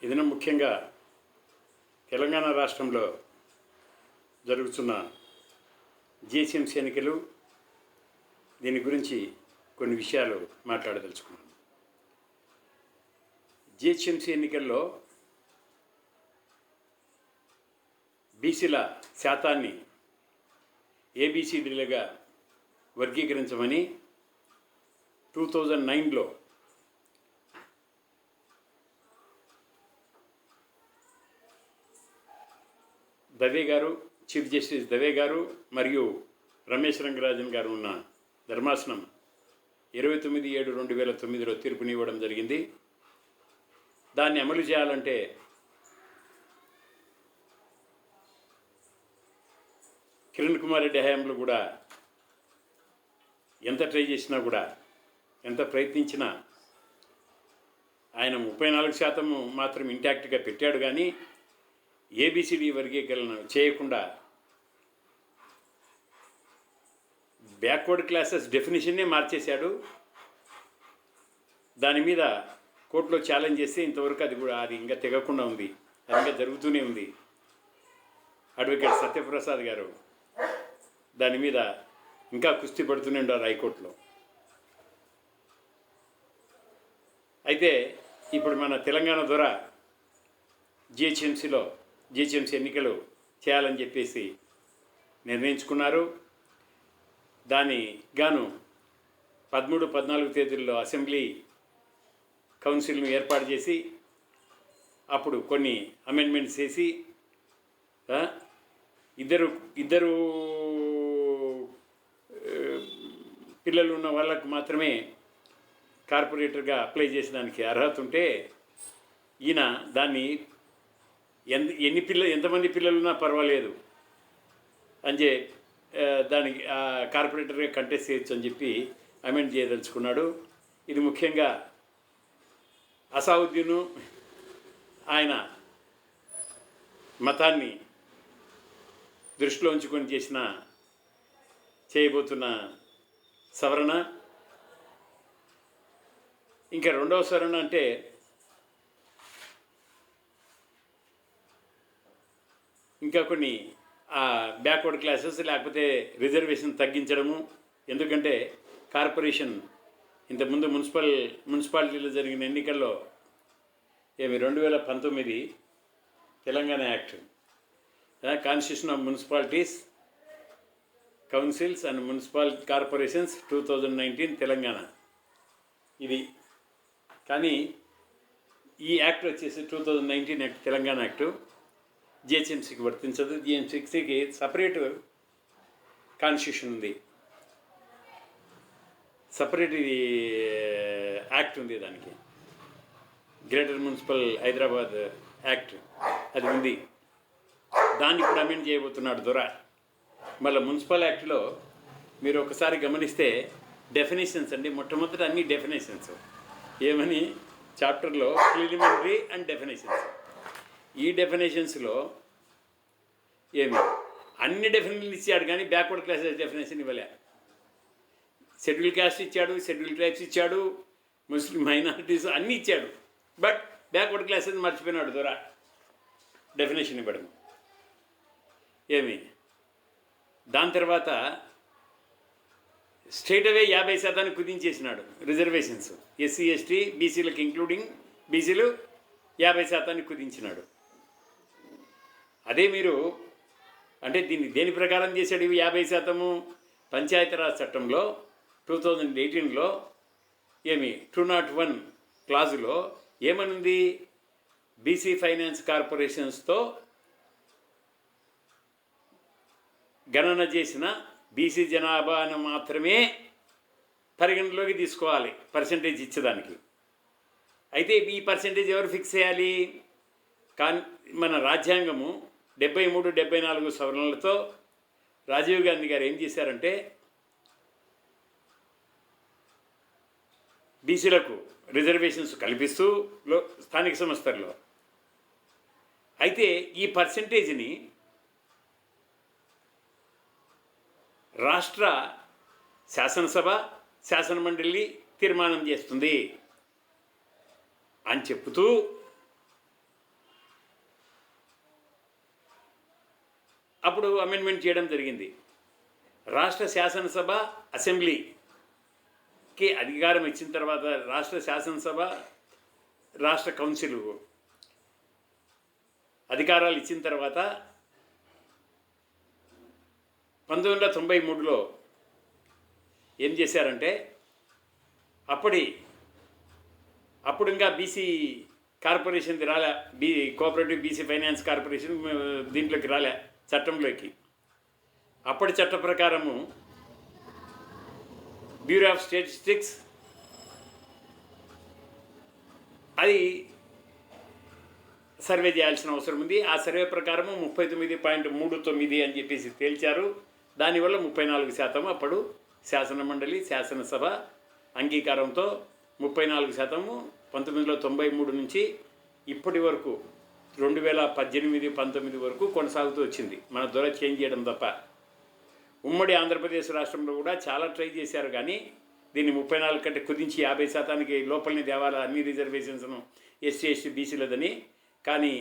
ఇదిన ముఖ్యంగా తెలంగాణ రాష్ట్రంలో జరుగుతున్న జిహెచ్ఎంసీ ఎన్నికలు, దీని గురించి కొన్ని విషయాలు మాట్లాడదలుచుకున్నాను. జిహెచ్ఎంసీ ఎన్నికల్లో బీసీల శాతాన్ని ఏబిసిడీలుగా వర్గీకరించమని 2009లో దవే గారు, చీఫ్ జస్టిస్ దవే గారు మరియు రమేష్ రంగరాజన్ గారు ఉన్న ధర్మాసనం 29/7/2009లో తీర్పునివ్వడం జరిగింది. దాన్ని అమలు చేయాలంటే కిరణ్ కుమార్ రెడ్డి హయాంలో కూడా ఎంత ట్రై చేసినా కూడా, ఎంత ప్రయత్నించినా ఆయన 34% మాత్రం ఇంటాక్ట్గా పెట్టాడు. కానీ ఏబిసిడి వర్గీకరణ చేయకుండా బ్యాక్వర్డ్ క్లాసెస్ డెఫినేషన్నే మార్చేశాడు. దాని మీద కోర్టులో ఛాలెంజ్ చేస్తే ఇంతవరకు అది ఇంకా తెగకుండా ఉంది, అది ఇంకా జరుగుతూనే ఉంది. అడ్వకేట్ సత్యప్రసాద్ గారు దాని మీద ఇంకా కుస్తీ పడుతూనే ఉన్నారు హైకోర్టులో. అయితే ఇప్పుడు మన తెలంగాణ ద్వారా జిహెచ్ఎంసీ ఎన్నికలు చేయాలని చెప్పేసి నిర్ణయించుకున్నారు. దాని గాను 13-14 తేదీల్లో అసెంబ్లీ కౌన్సిల్ను ఏర్పాటు చేసి అప్పుడు కొన్ని అమెండ్మెంట్స్ చేసి ఇద్దరు పిల్లలు ఉన్న వాళ్ళకు మాత్రమే కార్పొరేటర్గా అప్లై చేసేదానికి అర్హత ఉంటే, ఈయన దాన్ని ఎంతమంది పిల్లలున్నా పర్వాలేదు అని దానికి కార్పొరేటర్గా కంటెస్ట్ చేయొచ్చు అని చెప్పి అమెండ్ చేయదలుచుకున్నాడు. ఇది ముఖ్యంగా అసౌద్దీను ఆయన మతాన్ని దృష్టిలో ఉంచుకొని చేయబోతున్న సవరణ. ఇంకా రెండవ సవరణ అంటే ఇంకా కొన్ని బ్యాక్వర్డ్ క్లాసెస్ లేకపోతే రిజర్వేషన్ తగ్గించడము. ఎందుకంటే కార్పొరేషన్ ఇంతకుముందు మున్సిపాలిటీలో జరిగిన ఎన్నికల్లో 2019 Telangana act, constitution of municipalities councils and municipal corporations 2019 Telangana ఇది. కానీ ఈ యాక్ట్ వచ్చేసి 2019 యాక్ట్, తెలంగాణ యాక్టు జిహెచ్ఎంసీకి వర్తించదు. జిహెచ్ఎంసీకి సపరేట్ కాన్స్టిట్యూషన్ ఉంది, సపరేట్ యాక్ట్ ఉంది. దానికి గ్రేటర్ మున్సిపల్ హైదరాబాద్ యాక్ట్ అది ఉంది. దాన్ని ఇప్పుడు అమెండ్ చేయబోతున్నాడు దొర. మళ్ళీ మున్సిపల్ యాక్ట్లో మీరు ఒకసారి గమనిస్తే డెఫినేషన్స్ అండి, మొట్టమొదటి అన్ని డెఫినేషన్స్ ఏమని చాప్టర్లో ప్రిలిమినరీ అండ్ డెఫినేషన్స్. ఈ డెఫినేషన్స్లో అన్ని డెఫినేషన్లు ఇచ్చాడు, కానీ బ్యాక్వర్డ్ క్లాసెస్ డెఫినేషన్ ఇవ్వలే. షెడ్యూల్ క్యాస్ట్ ఇచ్చాడు, షెడ్యూల్ ట్రైబ్స్ ఇచ్చాడు, ముస్లిం మైనారిటీస్ అన్నీ ఇచ్చాడు. బట్ బ్యాక్వర్డ్ క్లాసెస్ మర్చిపోయినాడు దొర డెఫినేషన్ ఇవ్వడం. దాని తర్వాత స్ట్రైట్ అవే 50% కుదించేసినాడు రిజర్వేషన్స్. ఎస్సీ ఎస్టీ బీసీలకు ఇంక్లూడింగ్ బీసీలు 50% కుదించినాడు. అదే మీరు అంటే దేని ప్రకారం చేశాడు? ఇవి 50% పంచాయతీరాజ్ చట్టంలో 2018లో 201 క్లాజులో ఏమనుంది? బీసీ ఫైనాన్స్ కార్పొరేషన్స్తో గణన చేసిన బీసీ జనాభాను మాత్రమే పరిగణలోకి తీసుకోవాలి పర్సంటేజ్ ఇచ్చేదానికి. అయితే ఈ పర్సంటేజ్ ఎవరు ఫిక్స్ చేయాలి? మన రాజ్యాంగము 73-74 సవరణలతో రాజీవ్ గాంధీ గారు ఏం చేశారంటే బీసీలకు రిజర్వేషన్స్ కల్పిస్తూ స్థానిక సంస్థల్లో, అయితే ఈ పర్సంటేజ్ని రాష్ట్ర శాసనసభ శాసనమండలి తీర్మానం చేస్తుంది అని చెప్తూ అప్పుడు అమెండ్మెంట్ చేయడం జరిగింది. రాష్ట్ర శాసనసభ అసెంబ్లీకి అధికారం ఇచ్చిన తర్వాత రాష్ట్ర శాసనసభ రాష్ట్ర కౌన్సిల్ అధికారాలు ఇచ్చిన తర్వాత 1993లో ఏం చేశారంటే అప్పుడు ఇంకా బీసీ కార్పొరేషన్ది రాలే, కోఆపరేటివ్ బీసీ ఫైనాన్స్ కార్పొరేషన్ దీంట్లోకి రాలే చట్టంలోకి. అప్పటి చట్ట ప్రకారము బ్యూరో ఆఫ్ స్టాటిస్టిక్స్ అది సర్వే చేయాల్సిన అవసరం ఉంది. ఆ సర్వే ప్రకారము 39.39 అని చెప్పేసి తేల్చారు. దానివల్ల 34% అప్పుడు శాసనమండలి శాసనసభ అంగీకారంతో 34% 1993 నుంచి ఇప్పటి వరకు 2018-19 వరకు కొనసాగుతూ వచ్చింది. మన దొర చేంజ్ చేయడం తప్ప. ఉమ్మడి ఆంధ్రప్రదేశ్ రాష్ట్రంలో కూడా చాలా ట్రై చేశారు, కానీ దీన్ని 34 కంటే కుదించి 50% లోపలిని దేవాల అన్ని రిజర్వేషన్స్ను ఎస్సీ ఎస్టీ బీసీలదని, కానీ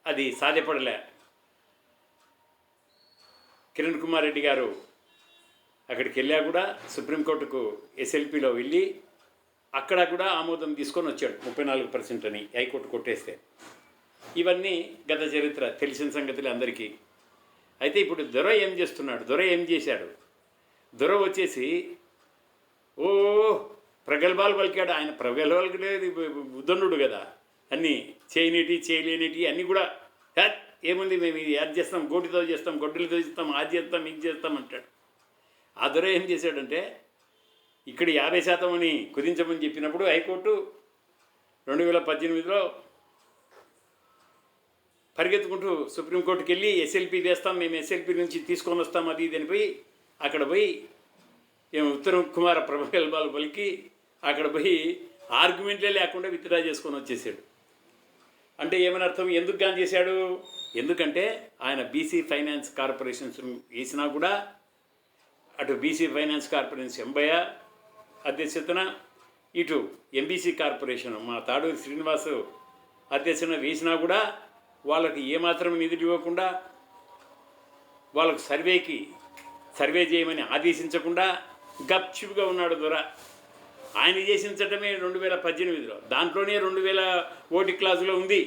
అది సాధ్యపడలే. కిరణ్ కుమార్ రెడ్డి గారు అక్కడికి వెళ్ళా కూడా సుప్రీంకోర్టుకు ఎస్ఎల్పిలో వెళ్ళి అక్కడ కూడా ఆమోదం తీసుకొని వచ్చాడు 34% అని హైకోర్టు కొట్టేస్తే. ఇవన్నీ గత చరిత్ర తెలిసిన సంగతులు అందరికీ. అయితే ఇప్పుడు దొర ఏం చేస్తున్నాడు, దొర ఏం చేశాడు, దొర వచ్చేసి ప్రగల్భాలు పలికాడు. ఆయన ప్రగల్భాలు ఉద్దండు కదా, అన్నీ చేయనేటి చేయలేనిటి అన్నీ కూడా ఏముంది మేము ఇది అది చేస్తాం, గోటితో చేస్తాం, గొడ్డలతో చేస్తాం, అది చేస్తాం, ఇది చేస్తాం అంటాడు. ఆ దొర ఏం చేశాడంటే ఇక్కడ 50% అని కుదించమని చెప్పినప్పుడు హైకోర్టు 2018లో పరిగెత్తుకుంటూ సుప్రీంకోర్టుకి వెళ్ళి ఎస్ఎల్పి వేస్తాం, మేము ఎస్ఎల్పి నుంచి తీసుకొని వస్తాం అది ఇది అని పోయి అక్కడ పోయి ఉత్తమ్ కుమార్ ప్రగల్భాలు పలికి అక్కడ పోయి ఆర్గ్యుమెంట్లే లేకుండా విత్డ్రా చేసుకొని వచ్చేసాడు. అంటే ఏమని అర్థం, ఎందుకు గాని చేశాడు? ఎందుకంటే ఆయన బీసీ ఫైనాన్స్ కార్పొరేషన్స్ వేసినా కూడా అటు బీసీ ఫైనాన్స్ కార్పొరేషన్ ఎంబయ్య అధ్యక్షతన, ఇటు ఎంబీసీ కార్పొరేషన్ మా తాడూరి శ్రీనివాసు అధ్యక్షతన వేసినా కూడా వాళ్ళకి ఏమాత్రం నిధులు ఇవ్వకుండా, వాళ్ళకు సర్వే చేయమని ఆదేశించకుండా గప్చిప్గా ఉన్నాడు దొర. ఆయన చేసిన చట్టమే 2018లో, దాంట్లోనే 2000 ఓటి క్లాజులో ఉంది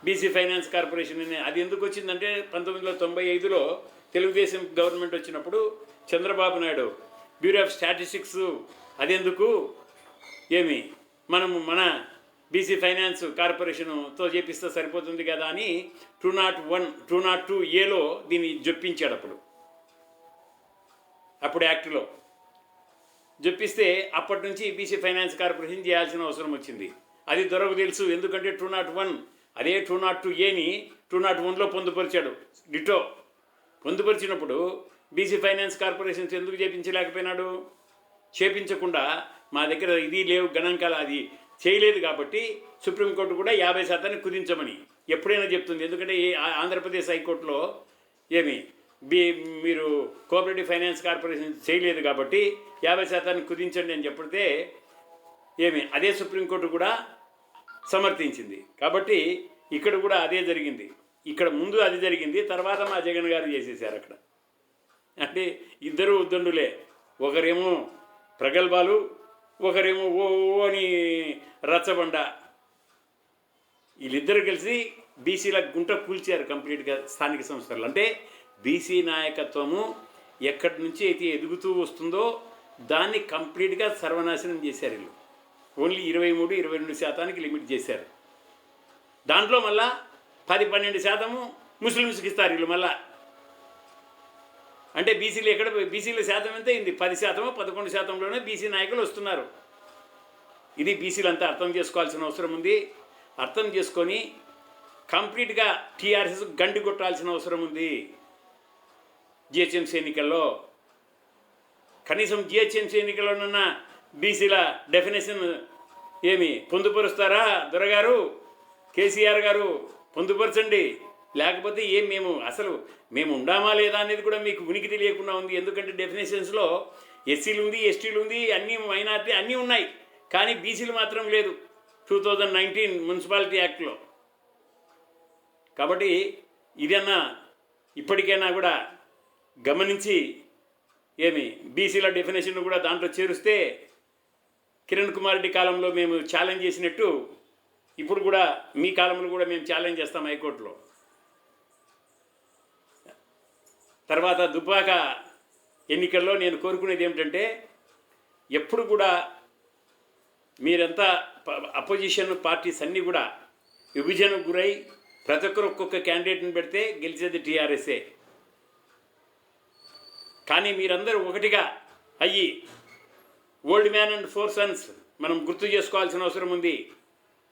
బీసీ ఫైనాన్స్ కార్పొరేషన్ అని. అది ఎందుకు వచ్చిందంటే 1995లో తెలుగుదేశం గవర్నమెంట్ వచ్చినప్పుడు Chandrababu Naidu bureau of statistics అదెందుకు మన బీసీ ఫైనాన్స్ కార్పొరేషన్తో చేపిస్తే సరిపోతుంది కదా అని 202A దీన్ని జొప్పించాడు. అప్పుడు యాక్ట్లో జొప్పిస్తే అప్పటి నుంచి బీసీ ఫైనాన్స్ కార్పొరేషన్ చేయాల్సిన అవసరం వచ్చింది. అది దొరకు తెలుసు, ఎందుకంటే 201 అదే 202Aని 201లో పొందుపరిచాడు. డిటో పొందుపరిచినప్పుడు బీసీ ఫైనాన్స్ కార్పొరేషన్స్ ఎందుకు చేపించలేకపోయినాడు? చేపించకుండా మా దగ్గర ఇది లేవు గణాంకాలు, అది చేయలేదు కాబట్టి సుప్రీంకోర్టు కూడా 50% కుదించమని ఎప్పుడైనా చెప్తుంది. ఎందుకంటే ఆంధ్రప్రదేశ్ హైకోర్టులో మీరు కోఆపరేటివ్ ఫైనాన్స్ కార్పొరేషన్ చేయలేదు కాబట్టి 50% కుదించండి అని చెప్పితే అదే సుప్రీంకోర్టు కూడా సమర్థించింది. కాబట్టి ఇక్కడ కూడా అదే జరిగింది. ఇక్కడ ముందు అది జరిగింది, తర్వాత మా జగన్ గారు చేసేసారు అక్కడ. అంటే ఇద్దరు ఉద్దండులే, ఒకరేమో ప్రగల్భాలు, ఒకరేమో ఓ అని రచ్చబండ. వీళ్ళిద్దరు కలిసి బీసీల గుంట కూల్చారు కంప్లీట్గా స్థానిక సంస్థలు. అంటే బీసీ నాయకత్వము ఎక్కడి నుంచి అయితే ఎదుగుతూ వస్తుందో దాన్ని కంప్లీట్గా సర్వనాశనం చేశారు వీళ్ళు. ఓన్లీ 23-22% లిమిట్ చేశారు. దాంట్లో మళ్ళా 10-12% ముస్లిమ్స్కి ఇస్తారు వీళ్ళు మళ్ళా. అంటే బీసీలు బీసీల శాతం ఎంత అయింది? 10%-11%లోనే బీసీ నాయకులు వస్తున్నారు. ఇది బీసీలంతా అర్థం చేసుకోవాల్సిన అవసరం ఉంది. అర్థం చేసుకొని కంప్లీట్గా టీఆర్ఎస్ గండి కొట్టాల్సిన అవసరం ఉంది. జిహెచ్ఎంసీ ఎన్నికల్లో కనీసం జిహెచ్ఎంసీ ఎన్నికల్లోనన్నా బీసీల డెఫినేషన్ పొందుపరుస్తారా? దొరగారు, కేసీఆర్ గారు పొందుపరచండి. లేకపోతే మేము ఉండామా లేదా అనేది కూడా మీకు ఉనికి తెలియకుండా ఉంది. ఎందుకంటే డెఫినేషన్స్లో ఎస్సీలు ఉంది, ఎస్టీలు ఉంది, అన్ని మైనార్టీ అన్నీ ఉన్నాయి, కానీ బీసీలు మాత్రం లేదు 2019 మున్సిపాలిటీ యాక్ట్లో. కాబట్టి ఇదన్నా ఇప్పటికైనా కూడా గమనించి ఏమి బీసీల డెఫినేషన్ కూడా దాంట్లో చేరుస్తే కిరణ్ కుమార్ రెడ్డి కాలంలో మేము ఛాలెంజ్ చేసినట్టు ఇప్పుడు కూడా మీ కాలంలో కూడా మేము ఛాలెంజ్ చేస్తాం హైకోర్టులో. తర్వాత దుబ్బాక ఎన్నికల్లో నేను కోరుకునేది ఏమిటంటే ఎప్పుడు కూడా మీరంతా అపోజిషన్ పార్టీస్ అన్నీ కూడా విభజనకు గురై ప్రతి ఒక్కరు ఒక్కొక్క క్యాండిడేట్ని పెడితే గెలిచేది టీఆర్ఎస్ఏ. కానీ మీరందరూ ఒకటిగా అయ్యి ఓల్డ్ మ్యాన్ అండ్ 4 సన్స్ మనం గుర్తు చేసుకోవాల్సిన అవసరం ఉంది.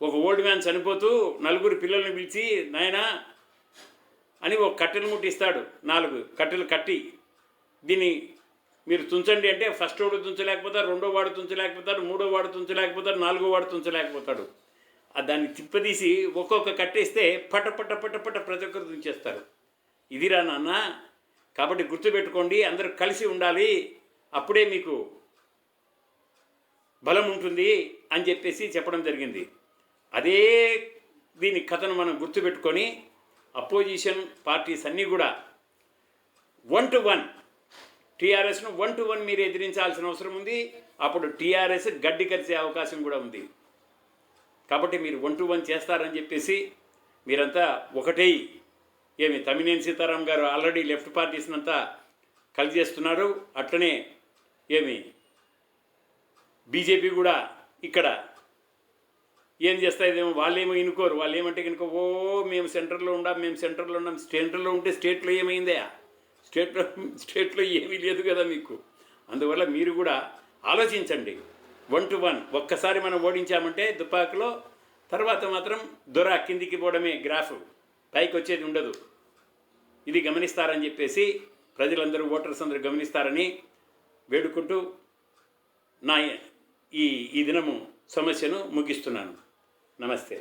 ఒక ఓల్డ్ మ్యాన్ చనిపోతూ 4 పిల్లల్ని పిలిచి నాయనా అని ఒక కట్టెలు ముట్టిస్తాడు, 4 కట్టెలు కట్టి దీన్ని మీరు తుంచండి అంటే ఫస్ట్ వాడు తుంచలేకపోతాడు, రెండో వాడు తుంచలేకపోతాడు, మూడో వాడు తుంచలేకపోతాడు, 4గో వాడు తుంచలేకపోతాడు. దాన్ని తిప్పదీసి ఒక్కొక్క కట్టేస్తే పట పట పట పట ప్రతి ఒక్కరు తుంచేస్తారు. ఇదిరా నాన్న, కాబట్టి గుర్తుపెట్టుకోండి, అందరూ కలిసి ఉండాలి, అప్పుడే మీకు బలం ఉంటుంది అని చెప్పేసి చెప్పడం జరిగింది. అదే దీని కథను మనం గుర్తుపెట్టుకొని అపోజిషన్ పార్టీస్ అన్నీ కూడా 1 to 1 టీఆర్ఎస్ను 1 to 1 మీరు ఎదిరించాల్సిన అవసరం ఉంది. అప్పుడు టీఆర్ఎస్ గడ్డి కరిచే అవకాశం కూడా ఉంది. కాబట్టి మీరు 1 to 1 చేస్తారని చెప్పేసి మీరంతా ఒకటై ఏమి తమ్మినేని సీతారాం గారు ఆల్రెడీ లెఫ్ట్ పార్టీస్నంతా కలిసి చేస్తున్నారు. అట్లనే ఏమి బీజేపీ కూడా ఇక్కడ ఏం చేస్తాయిదేమో, వాళ్ళేమో ఇనుకోరు. వాళ్ళు ఏమంటే కనుక మేము సెంటర్లో ఉన్నాం. సెంటర్లో ఉంటే స్టేట్లో ఏమైందా? స్టేట్లో ఏమీ లేదు కదా మీకు. అందువల్ల మీరు కూడా ఆలోచించండి. 1 to 1 ఒక్కసారి మనం ఓడించామంటే దుపాకులో తర్వాత మాత్రం దొర కిందికి పోవడమే, గ్రాఫ్ పైకి వచ్చేది ఉండదు. ఇది గమనిస్తారని చెప్పేసి ప్రజలందరూ, ఓటర్స్ అందరూ గమనిస్తారని వేడుకుంటూ నా ఈ దినము సమస్యను ముగిస్తున్నాను. నమస్తే.